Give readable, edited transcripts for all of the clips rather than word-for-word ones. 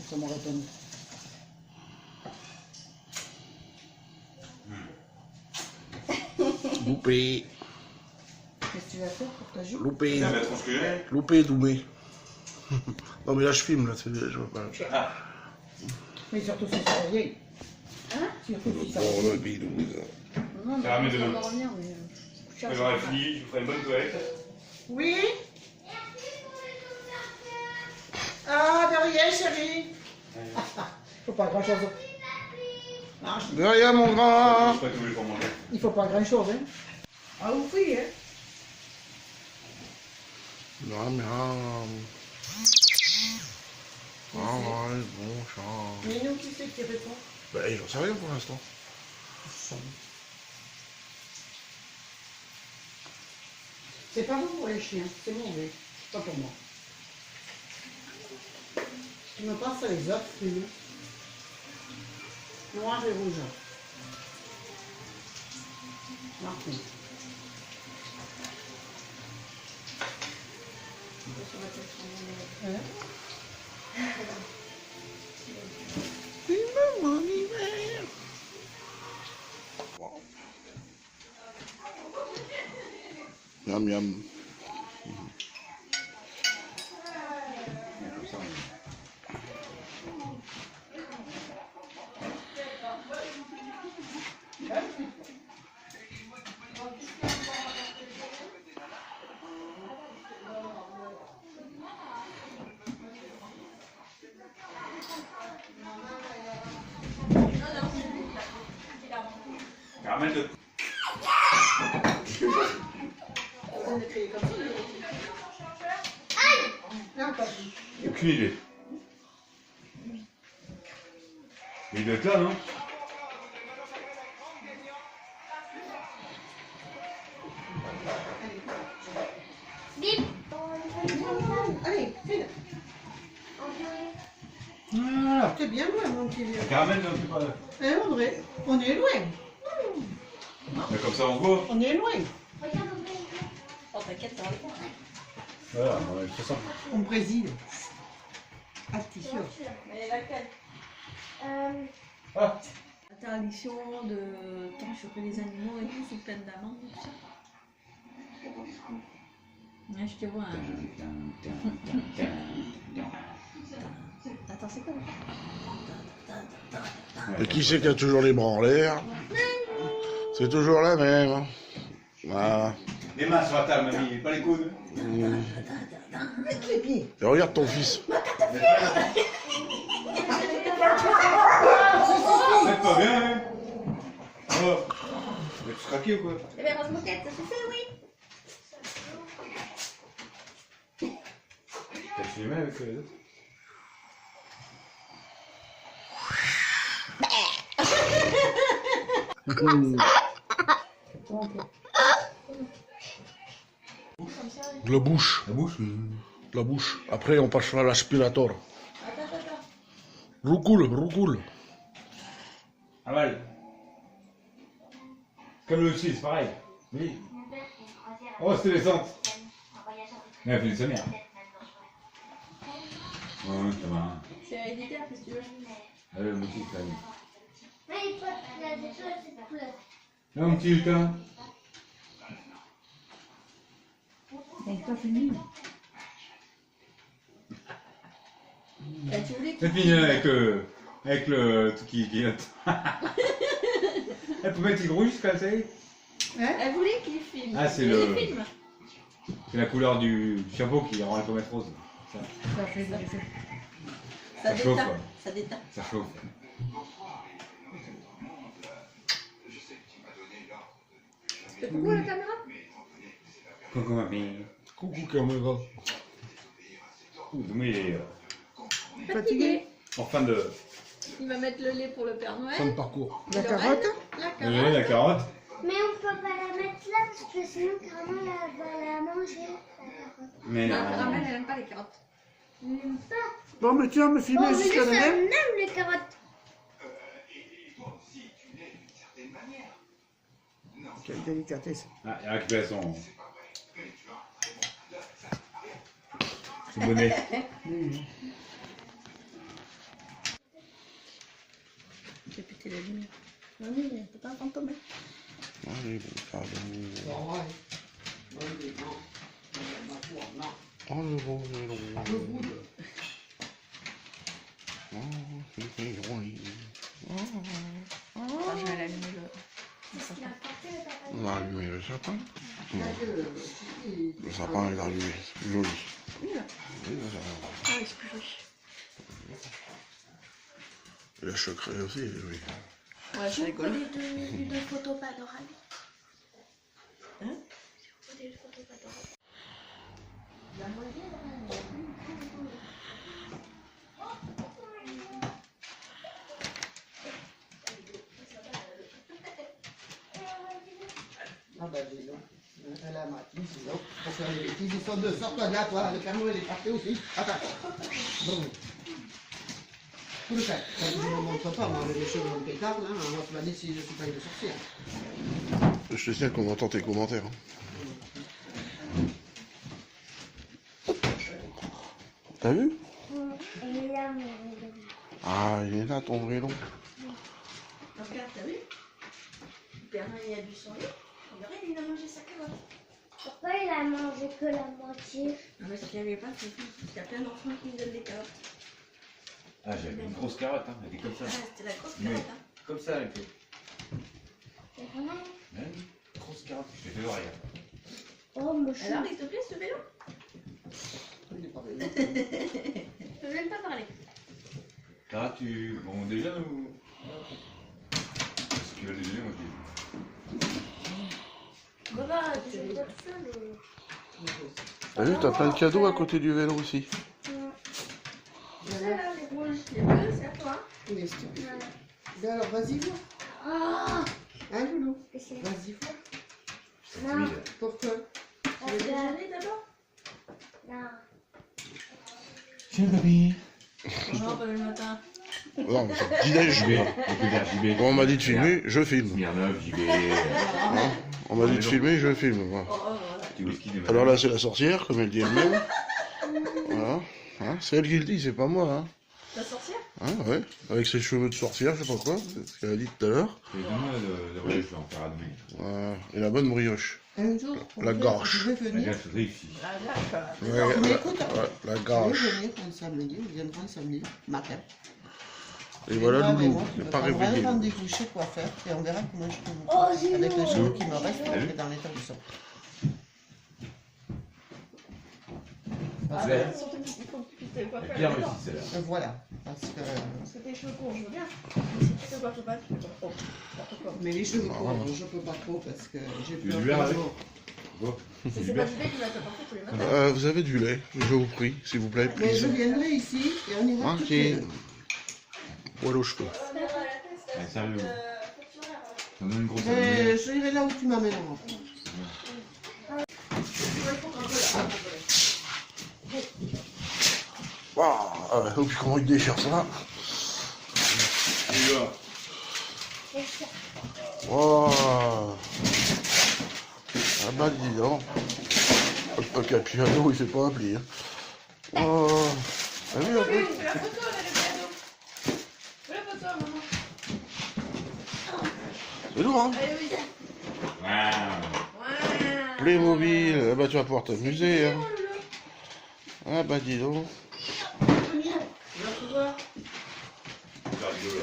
ça m'aurait étonné. Loupé. Qu'est-ce que tu vas faire pour ta joue? Loupé. Ça va être ce que j'ai. Loupé, Doumé. Non mais là je filme, là, je veux pas. Ah. Mais surtout si ça vieille. Hein? Surtout si ça Bon, vieille. le pays Doumé, ça. Non, Ça ramène on demain. va revenir, mais... Quand j'aurai fini, je vous ferai une bonne toilette. Oui? Ah, de rien, chérie. Faut pas grand chose. Non, De rien, mon Je grand. sais pas tout pour manger. il faut pas grand chose, hein. Ah, oui, hein. Non, mais ah ouais, bon chat. Mais nous, qui c'est qui répond? Ben, j'en sais rien pour l'instant. C'est pas bon pour les chiens, c'est mauvais. Pas pour moi. Tu me passes les autres fruits. Noir et rouge. Marqué. Hein? Miam miam. Ramène le. On est créé comme ça. Non, pas vu. Aucune idée. Mais il doit être là, non? Allez, file. Voilà. T'es bien loin, mon petit vieux. Caramel, non, c'est pas. Hein, Audrey? On est loin. Mais comme ça, on voit. On est loin. Oh, t'inquiète, ça va le faire. Voilà, on va faire ça. On préside. Ah, t'es sûr? Mais laquelle Ah. Interdiction de temps choper les animaux et tout, sous peine d'amende et tout ça. Ouais, je te vois. Attends, c'est quoi là? Et qui c'est qui a toujours les bras en l'air? C'est toujours la même. Hein. Voilà. Les mains sur la table, mamie, pas les coudes. Avec les pieds. Et regarde ton fils. Faites pas bien, hein. Oh. Vous êtes craqué ou quoi? Eh bien, Rose Moquette, ça suffit, oui. T'as filmé avec les autres? La bouche. La bouche? La bouche. Après, on passera à l'aspirateur. Attends. Roucoule. Aval. Comme le aussi, c'est pareil. Oui. Oh, c'était descente. Mais elle fait du sommaire. Ouais, ça va. C'est héréditaire, qu'est-ce que tu veux? Allez, le motif, là. Mais il faut que la déchets, c'est couleur. Là, mon petit lutin. C'est pas fini. Bah, tu voulais C'est fini avec le truc qui Elle peut mettre rouge jusqu'à ça. Elle voulait qu'il filme. Ah, c'est Il le- filme. C'est la couleur du chapeau qui rend la pommette rose. Ça, Ça fait des effets. Ça Ça chauffe, déteint. ouais. Ça déteint. ça chauffe. C'est pourquoi la caméra? Coucou mamie. Coucou caméra. Doumé, il est Fatigué. en fin de. Il va mettre le lait pour le Père Fin de Noël. parcours. La Le carotte? renne, La Vous carotte. voyez la carotte? Mais on peut pas la mettre là parce que sinon Caramel elle va la manger. La carotte. Mais Non, non. Caramel, elle aime pas les carottes. Elle n'aime pas. Bon, mais tu vas me Oh, filmer mais jusqu'à ça la même. aime les carottes. Quelle délicatesse. Ah, il a récupéré son bonnet. c'est la lumière. Non, mais il peut pas entendre tomber. Allez, bon, pardon. Bon, ouais. Oui, non. Non. Oh, le beau vélo. Le bout de... Oh, c'est joli. Attends, je vais l'allumer le. Qu'est-ce qu'il a porté le papa? On va allumer le sapin. Il y a Non, que... le sapin est allumé, c'est plus joli. Oui, là. Oui, le sapin. Ah oui, c'est plus joli. Et la chocrée aussi, oui. Ouais, c'est rigolo. Une photo panoramique. Hein? Une photo panoramique. Ah ben, dis donc. Elle a ma fille, dis donc. Pour faire les bêtises, ils sont deux. Sors-toi de là, toi. Le Père Noël est parti aussi. Attends. Bon. Tout le fait. Je ne me montre pas, moi, les cheveux dans le pétard, là. On va se demander si je suis pas une sorcière. Je te signale qu'on entend tes commentaires. T'as vu? Et là, mon vélo. Ah, il est là ton vélo. Regarde, t'as vu? Le Père Noël, il a bu son lait. Regarde, il a mangé sa carotte. Pourquoi il a mangé que la moitié? Non, parce qu'il n'y avait pas de soucis. Il y a plein d'enfants qui me donnent des carottes. Ah, j'avais une grosse carotte, hein. Elle était comme ça. Ah, c'était la grosse Oui. carotte, hein. Comme ça, elle était. C'est vraiment... Ouais, grosse carotte. J'ai fait voir, regarde. Oh, mon chou. Alors, il te plaît ce vélo? Il est pas vélo. Je ne veux même pas parler. Clara, tu. Bon, déjà ou. Si tu veux le déjeuner, moi je dis. Maman, tu veux pas tout seul T'as vu, t'as plein de cadeaux à côté du vélo aussi. C'est là, les rouges. Les bleus, c'est à toi. Il est stupide. Ben alors, vas-y, vois. Ah, Hein, Loulou? c'est... Vas-y, vois. Non, Timide. Pourquoi? Tu veux déjeuner d'abord? non. Tiens, papy. Non, pas le matin. Non, mais c'est dîner, JB. Écoute bien, JB. Bon, on m'a dit de filmer, je filme. Smirnoff, JB. Hein, on m'a dit de filmer, je filme. Voilà. Oh, oh, voilà. Petit whisky des Alors là, c'est la sorcière, comme elle dit elle-même. Voilà. Hein, c'est elle qui le dit, c'est pas moi. Hein. La sorcière? Hein, ouais. Avec ses cheveux de sorcière, je sais pas quoi, c'est ce qu'elle a dit tout à l'heure. Et donne-moi le relais, je vais en faire à demain. Voilà. Et la bonne brioche. Un jour, La gorge. je vais venir. Regarde, je voudrais ici. Ah, d'accord. Ouais, Mais écoute, ouais, la je vais gorge. venir un samedi, on viendra un samedi matin. Et voilà Moi, mais Loulou, moi, il je n'est pas prendrai réveillé. un rendez-vous chez coiffeur et on verra comment je peux me Oh, faire. j'ai Avec les vu. cheveux qui me restent, je vais dans l'état où ils sont. Parce Ah, que, ouais, surtout qu'il faut que tu te coiffes Bien à réussi, la maison. celle-là. voilà, parce que... Parce que tes cheveux courts, je veux bien. Mais si tu te coiffes pas, tu peux pas trop. N'importe quoi. Mais les cheveux Ah, courts, ouais. je peux pas trop parce que j'ai Tu peur veux du lait qu'un avec? jour. Bon, C'est c'est pas bien. du lait qui va te porter tous les matins. Vous avez du lait, je vous prie, s'il vous plaît, Mais je please. viendrai ici et on ira toutes les Ok. deux. Poil aux cheveux. Allez, sérieux. J'en ai une grosse à Mais donner. je irai là où tu m'amèneras. Ah ouais, oh, puis comment il déchire ça? Oh. Ah bah dis donc. Le Capiano, il fait pas un pli. Hein. Oh. T'as vu un peu? Fais la photo, là, le cadeau. Fais la photo, maman. C'est lourd, hein? Allez, oui. Waouh. Playmobil, ah bah tu vas pouvoir t'amuser. Hein. Ah bah dis donc. Tu vas pouvoir. C'est rigolo,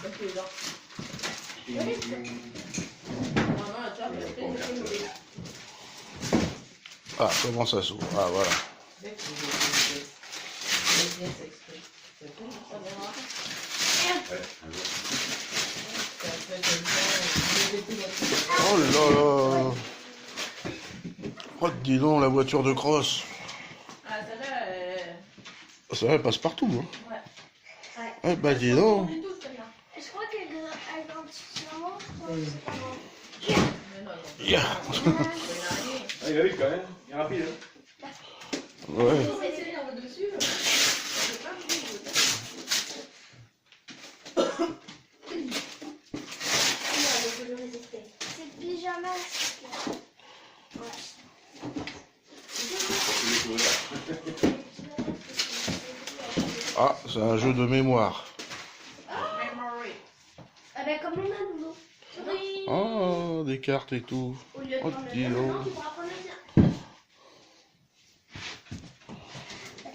Parce que les dents. Maman, tu vois, elle fait des mauvais. Ah, comment ça s'ouvre? Ah voilà. Oh là là. Oh dis donc, la voiture de cross. Ah, celle-là, Ça elle passe partout. Hein. ouais. Eh bah dis donc. Elle touche, celle-là. Je crois qu'elle grandit sûrement, je crois que c'est pas grave. Mais non, non. Yeah. Il y en a rien. Ah, il va vite quand même. Il est rapide. Hein. Ouais. On va essayer en dessus. Ça fait pas bouger. Je peux le résister. C'est le pyjama. Ah, c'est un jeu de mémoire. des cartes et tout. Au lieu de Oh, prendre le dis tien, donc. maintenant, tu pourras prendre le tien.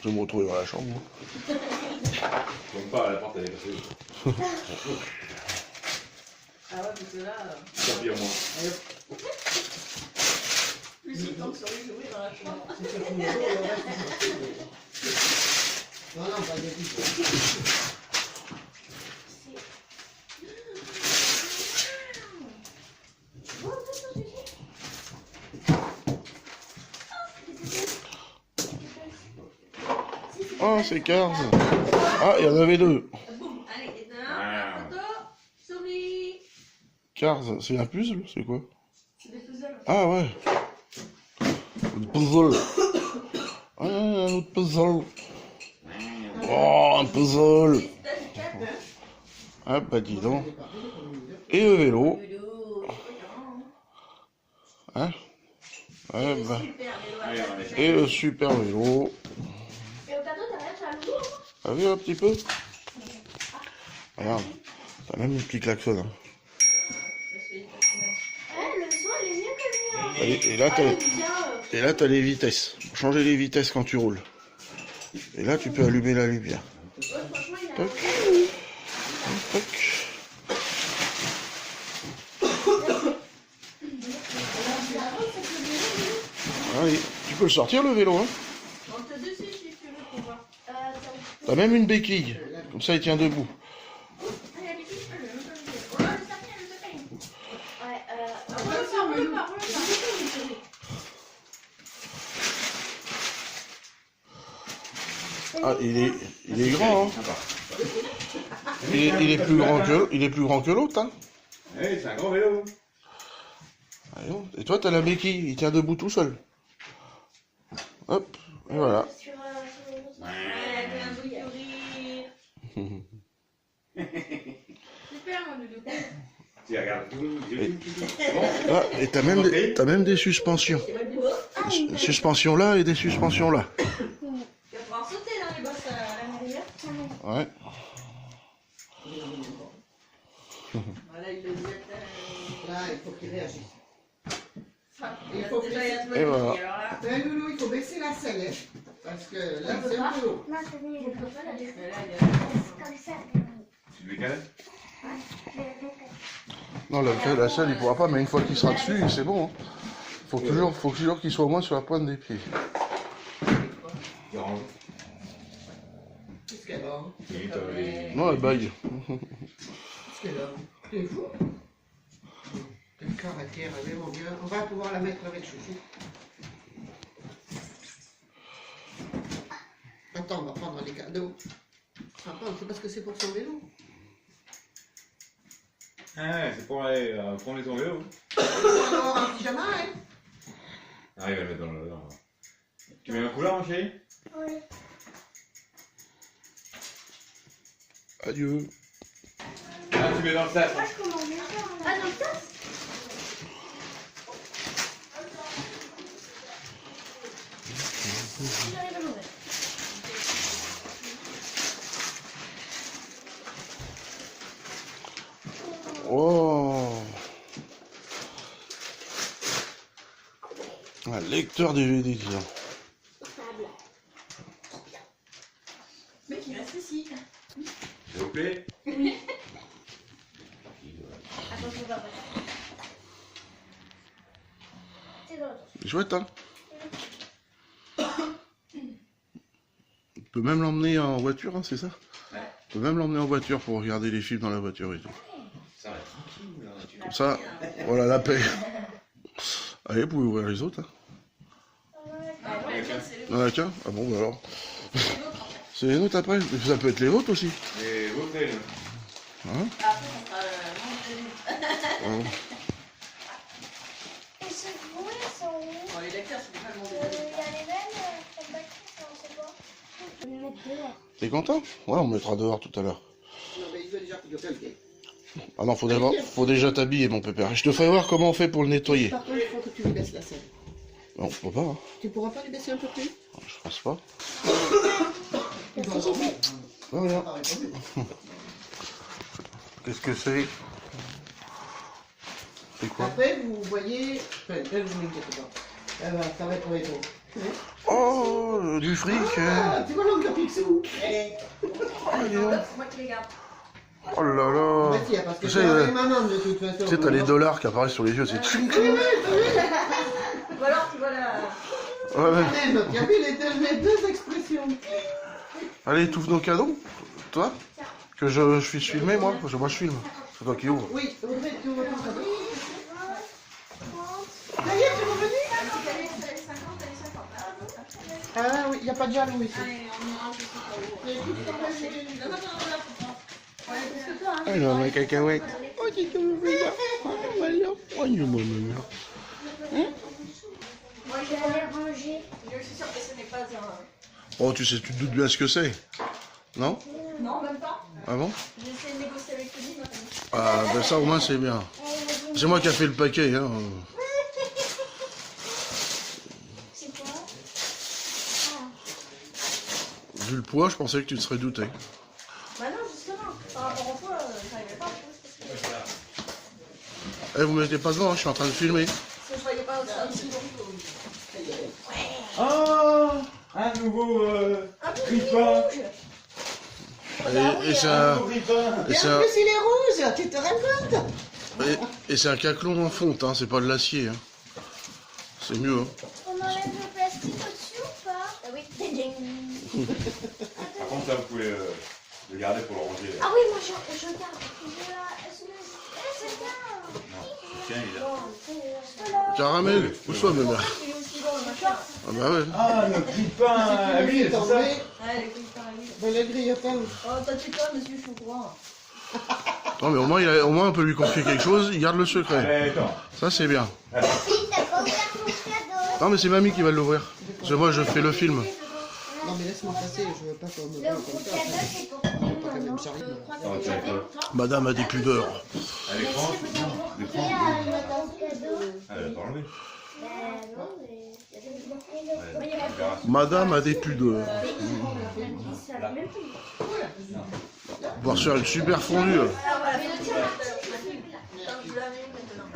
Je vais me retrouver dans la chambre. Moi. Donc pas, la porte elle est cassée. Ah ouais, parce que là, Ça pire moi. plus il tombe sur les jouets dans la chambre. Si tu fous le dos, le reste, il s'en fout. Non, non, pas de tout. Oh, c'est Cars. Ah, il y en avait deux. Boum, allez, et un, photo, souris. Cars, c'est un puzzle, c'est quoi? C'est des puzzles. Ah ouais. Un puzzle. Ah, un autre puzzle. Oh, un puzzle. Ah bah dis donc. Et le vélo. Hein? Ouais, bah. Allez, on va aller. Et le super vélo. Et au cadeau, t'as rien sur la loulou? T'as vu un petit peu? Regarde. T'as même une petite klaxon. Hein. Le son, il est mieux que le mien. Et là, t'as les vitesses. Faut changer les vitesses quand tu roules. Et là, tu peux allumer la lumière. Toc. Toc. Allez, tu peux le sortir le vélo, hein? On te dessus si tu veux pour voir. T'as même une béquille. Comme ça, il tient debout. Ah, il est grand, hein? Il est plus grand que l'autre, hein? Oui, c'est un grand vélo. Allez, bon. Et toi, t'as la béquille, il tient debout tout seul. Hop, et voilà. Super, mon loulou. Tu regardes tout. Ah, et t'as même des suspensions. Des suspensions là et des suspensions là. Tu vas pouvoir sauter dans les bosses à l'arrière. Ouais. Voilà, il le dit. Là, il faut qu'il réagisse. Il faut déjà y être Et voilà. alors là. Mais Loulou, il faut baisser la selle, hein, parce que là, c'est un peu haut. Non, c'est mieux. Mais là, il y a- C'est comme ça. Tu le décales? Non, la selle, il pourra pas, mais une fois qu'il sera dessus, c'est bon. Hein. Faut toujours qu'il soit au moins sur la pointe des pieds. Orange. Qu'est-ce qu'elle a? Oui, t'as les... Non, elle baille. Qu'est-ce qu'elle a? T'es fou? Quel caractère, elle est mon Dieu. On va pouvoir la mettre avec Chouchou. Attends, on va prendre les cadeaux. Attends, c'est parce que c'est pour son vélo. Ah ouais, c'est pour aller prendre ton vélo. On va avoir un pyjama, hein? Ah, il va le mettre dans le... Tu mets un couleur, mon chéri? Oui. Adieu. Ah, tu mets dans le sac. Moi, je commande bien ça. Ah, dans le tas? J'arrive à l'ouvrir. Oh. Un lecteur DVD, disons. Mais qui reste ici. S'il vous plaît. Attention, on va pas. C'est dans l'autre. C'est chouette, hein? On peut même l'emmener en voiture, hein, c'est ça? Ouais. On peut même l'emmener en voiture pour regarder les films dans la voiture et tout. Ça va être tranquille, là. Comme ça, voilà la paix. Allez, vous pouvez ouvrir les autres. Hein. Ah, ouais, tiens, c'est Il y en a qu'un? Ah bon, bah alors. C'est les nôtres après? Ça peut être les vôtres aussi. Et vos frères, là. Hein? après, ça sera Oh. Et ceux que vous, ils sont où? Bon, les lecteurs, c'est pas le monde Il des y a les mêmes, comme batterie, ça, on sait pas. Je vais me mettre dehors. T'es content? Ouais, on mettra dehors tout à l'heure. Non, mais il veut déjà piloter. Ah non, faut déjà t'habiller, mon pépère. Je te ferai voir comment on fait pour le nettoyer. Par contre, il faut que tu lui baisses la selle. Non, on peut pas. Hein. Tu pourras pas lui baisser un peu plus? Je pense pas. Tu dois avoir mieux. Voilà. Ah, répondu. Qu'est-ce que c'est? C'est quoi? Après, vous voyez... Enfin, vous m'inquiétez pas. Ça va être pour les autres. Oh, du fric. Ah, tu vois l'oncle Picsou? Ah, dis donc. C'est moi qui les garde. Oh là là. Bah, si, parce que Tu c'est sais, avec maman de toute façon. Tu sais, t'as les dollars qui apparaissent sur les yeux, c'est tching tching. Ou alors tu vois la... Ouais, ouais. Même, tu as vu les deux expressions. Allez, étouffe nos cadeaux, toi. Que je puisse filmer, moi. Parce que moi, je filme. C'est toi qui ouvre. Oui, Audrey, tu ouvres ton cadeau. Ça y est, tu es revenu? Elle est 50, elle est 50. Ah oui, il n'y a pas de jaloux ici. Allez, on ira jusqu'au non, non, non, ouais, parce que toi, hein. Alors, ma cacahuète. Oh, tu te veux bien. Oh, voilà. Oh, il est bon, maman. Moi, je vais aller ranger. Je suis sûre que ce n'est pas un... Oh, tu sais, tu te doutes bien ce que c'est. Non? Non, même pas. Ah bon? J'ai essayé de négocier avec Tony, ma famille. Ah, ben ça, au moins, c'est bien. C'est moi qui a fait le paquet, hein. C'est quoi? Vu le poids, je pensais que tu te serais douté. Bah non, justement. Par rapport au poids, j'arrivais pas à trouver ce que c'était. Eh, vous mettez pas devant, hein, je suis en train de filmer. Parce que je voyais pas ça aussi long. Oh, un nouveau grippin. Et c'est un... Nouveau grippin. Et Et c'est en un... plus, il est rouge, tu te rends compte? Et c'est un caclon en fonte, hein, c'est pas de l'acier. Hein. C'est mieux. Hein. On enlève le plastique au-dessus ou pas? Ah oui. Par contre, ça, vous pouvez le garder pour le ranger. Ah oui, moi je garde. C'est bien. Non, tiens, il est là. Caramel, où soit, ma mère? Il est aussi long, le machin. Ah bah ouais. Ah, le grippin à huile, c'est ça? Tombé Ah, les couilles par la vie. dans le grillotins. Oh, t'inquiète pas, monsieur, je suis au courant. Non, mais au moins, on peut lui confier quelque chose, il garde le secret. Allez, attends. Ça, c'est bien. T'as pas ouvert ton cadeau. Non, mais c'est mamie qui va l'ouvrir. Parce que moi, je fais le film. Non, mais laisse-moi passer, je veux pas qu'on me Le voit gros comme ça. cadeau, c'est pour tout le monde. Pas quand même non charrier. Oh, tiens, toi. Madame a des pudeurs. À l'écran, Et l'écran. ton cadeau. Ah, elle a pas enlevé. Non, mais... Ouais, on verra. Madame a des pudeurs. Pouvoir se faire une super fondue. Ah, voilà, je vous l'avais maintenant.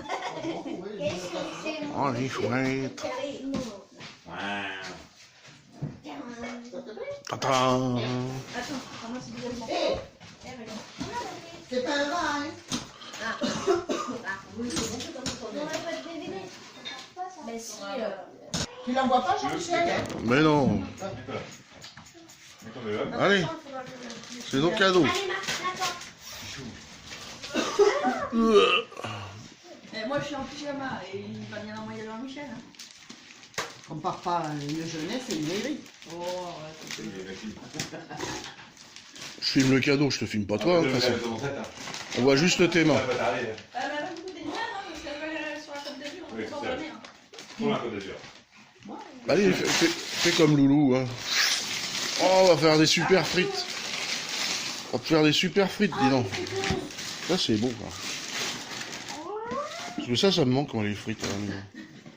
Oh, les chouettes. Ouais. Tata. Attends, moi c'est bizarrement. Eh, regarde. C'est pas un rat, hein? Oui, c'est bon, c'est comme ça. On aurait pas de bébé. Mais si, Tu l'envoies pas, Jean-Michel? Mais non. Mets-toi là. Allez, c'est nos cadeaux. Allez, Marc, moi je suis en pyjama et il va bien envoyer Jean-Michel. Hein. On part pas une jeunesse et une vieillerie. Oh, ouais, Il est facile. Je filme le cadeau, je te filme pas toi. Ah, De je toute vais façon. mettre dans cette, hein. On voit juste tes mains. Ça va t'arriver. elle a même goûté du mal, hein, parce qu'elle va aller sur la Côte d'Azur, on Oui, peut s'en c'est donner. Pour la Côte d'Azur. Allez, fais comme Loulou. Hein. Oh, on va faire des super frites. On va faire des super frites, dis donc. Ça, c'est beau. Parce que ça me manque, moi, les frites à la maison.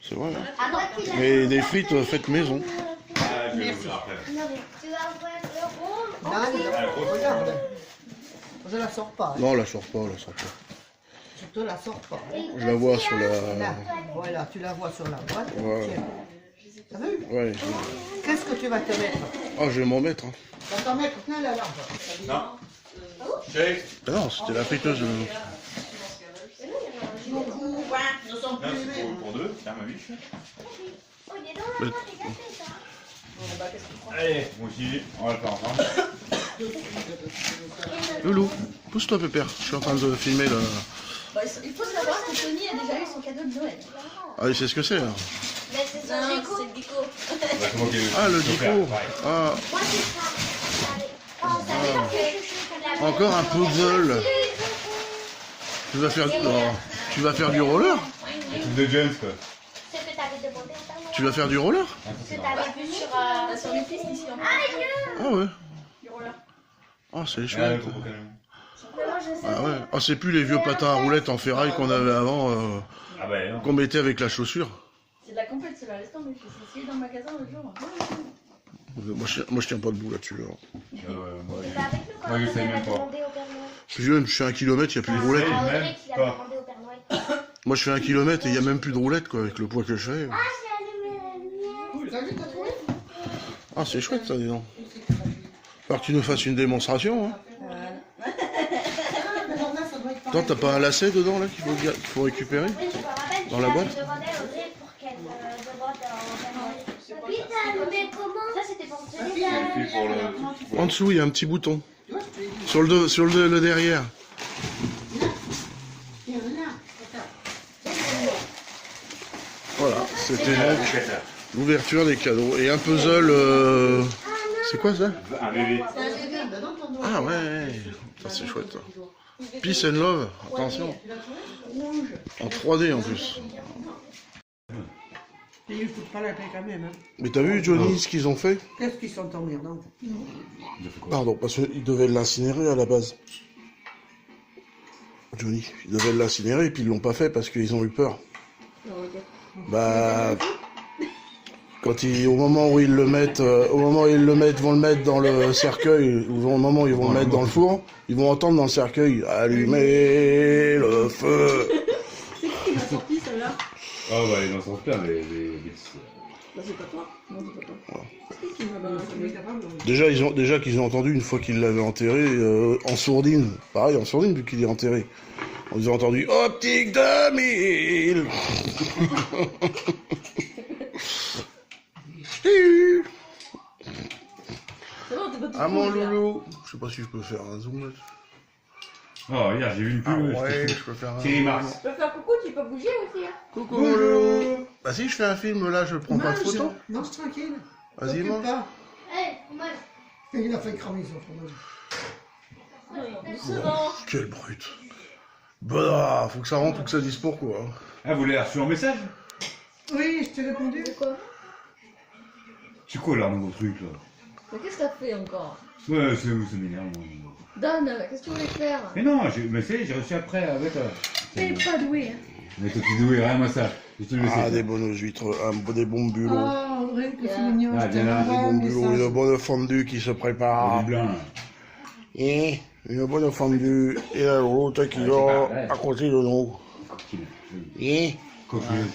C'est vrai. Hein. À moi, tu l'as. Mais des frites faites maison. Ah, je vais vous dire après. Non, mais tu vas ouvrir le rond. Non, Ah, grosse. regarde. Je la sors pas. Hein. Non, la sors pas, la sors pas. Je te la sors pas. Je la vois sur Là, la... voilà, tu la vois sur la boîte. Voilà. Tiens. T'as vu? Ouais. Qu'est-ce que tu vas te mettre? Oh, je vais m'en mettre. Hein. Tu vas t'en mettre plein la large. Non. Chérie. Ah non, c'était la friteuse. Ne sont Là, plus c'est aimés. pour deux. Tiens, ma biche. Oh, il est dans la boîte, t'es gâté, ça. Allez, moi aussi, on va le faire ensemble. Loulou, pousse-toi, Pépère. Je suis en train de filmer le... Bah, il faut savoir que Tony a déjà eu son cadeau de Noël. Ah, il sait ce que c'est, là. Mais c'est son Non, Gico. c'est le Gico. Bah, c'est moi qui ai- Ah, le je vais faire, dico. pareil. Ah, Moi, c'est ça. Allez. Oh, ça veut dire que encore un puzzle. Tu vas faire... non, tu vas faire du roller? Un truc de James, quoi. C'est que t'avais demandé à ta mère. Tu vas faire du roller? Que t'avais vu sur... T'as sur les pistes ici en Ah ouais. du roller. Ah, c'est Ah, le chouette. Coco Canon. Moi, je sais. Ah ouais. Ah, c'est plus les vieux patins à roulettes en ferraille qu'on avait avant, Ah bah non. qu'on mettait avec la chaussure. C'est de la compète, cela laisse tomber. J'ai essayé dans le magasin l'autre jour. Moi, je tiens pas debout là-dessus. Là. Moi, C'est pas avec nous quand Moi, je on sais avait même pas. demandé au Père Noël. Je suis 1 kilomètre, il n'y a plus de roulettes. Ah, même Audrey qui pas. l'avait demandé au Père Noël. Moi, je fais 1 kilomètre et il n'y a même plus de roulette, quoi, avec le poids que je fais. Ah, j'ai allumé la lumière. T'as vu, t'as trouvé? Ah, c'est chouette, ça, dis donc. Faut que tu nous fasses une démonstration, hein. Toi, t'as pas un lacet dedans, là, qu'il faut récupérer? Oui, je me rappelle. Dans la boîte? Je demandais à Audrey pour qu'elle demande en Papy, t'as allumé comment? Ça, c'était pour te En dessous, il y a un petit bouton. Tu vois, je te l'ai dit. Sur le derrière. Tiens, là. Voilà, c'était donc l'ouverture des cadeaux. Et un puzzle... C'est quoi, ça? Un bébé. Ah, ouais. Ça, c'est chouette, ça. Peace and Love, attention. En 3D, en plus. Et ils foutent pas la paix quand même. Hein. Mais t'as vu, Johnny, ce qu'ils ont fait? Qu'est-ce qu'ils sont emmerdants? Pardon, parce qu'ils devaient l'incinérer à la base. Johnny, ils devaient l'incinérer et puis ils l'ont pas fait parce qu'ils ont eu peur. Bah, au moment où ils le mettent, vont le mettre dans le cercueil, ou au moment où ils vont le mettre dans le four, ils vont entendre dans le cercueil allumer le feu. C'est qui m'a sorti celle-là? Ah bah il en sort plein les... Bah c'est pas toi. Non, c'est pas toi. C'est qui m'a sorti? Déjà qu'ils ont entendu une fois qu'ils l'avaient enterré en sourdine, pareil en sourdine vu qu'il est enterré. Ils ont entendu Optique 2000. C'est bon, t'es pas tout Ah mon rouge, là. loulou. Je sais pas si je peux faire un zoom là. Oh hier j'ai vu une Ah pub. ouais, je peux faire un Thierry zoom. Mars. Tu peux faire coucou, tu peux bouger aussi. Hein. Coucou mon loulou. Bah si je fais un film là, je prends pas de Mange, photo. mange tranquille. Vas-y T'occupe mange. pas. Hé, moi, Il a fait cramer son fromage. Doucement. Quelle brute. Bah, faut que ça rentre ou que ça dise pourquoi. Hein. Ah vous l'avez reçu en message? Oui, je t'ai répondu. Quoi? C'est quoi là, un nouveau truc là? Mais qu'est-ce que t'as fait encore? Ouais, c'est où, ça m'énerve. Dan, qu'est-ce que tu voulais faire? Mais non, mais c'est, j'ai reçu après avec... T'es pas doué, hein. Mais toi tu doué, rien moi ça. Je te le Ah, sais. des bonnes huîtres, des bons bulots. Oh, Audrey, que c'est mignon. Ah, je bien là, t'aime Des pas, bons mais bulots, ça- une bonne fondue qui se prépare. Du blanc. Et une bonne fondue et l'autre qui dort à côté de nous. Coquille. Et Coquilleuse.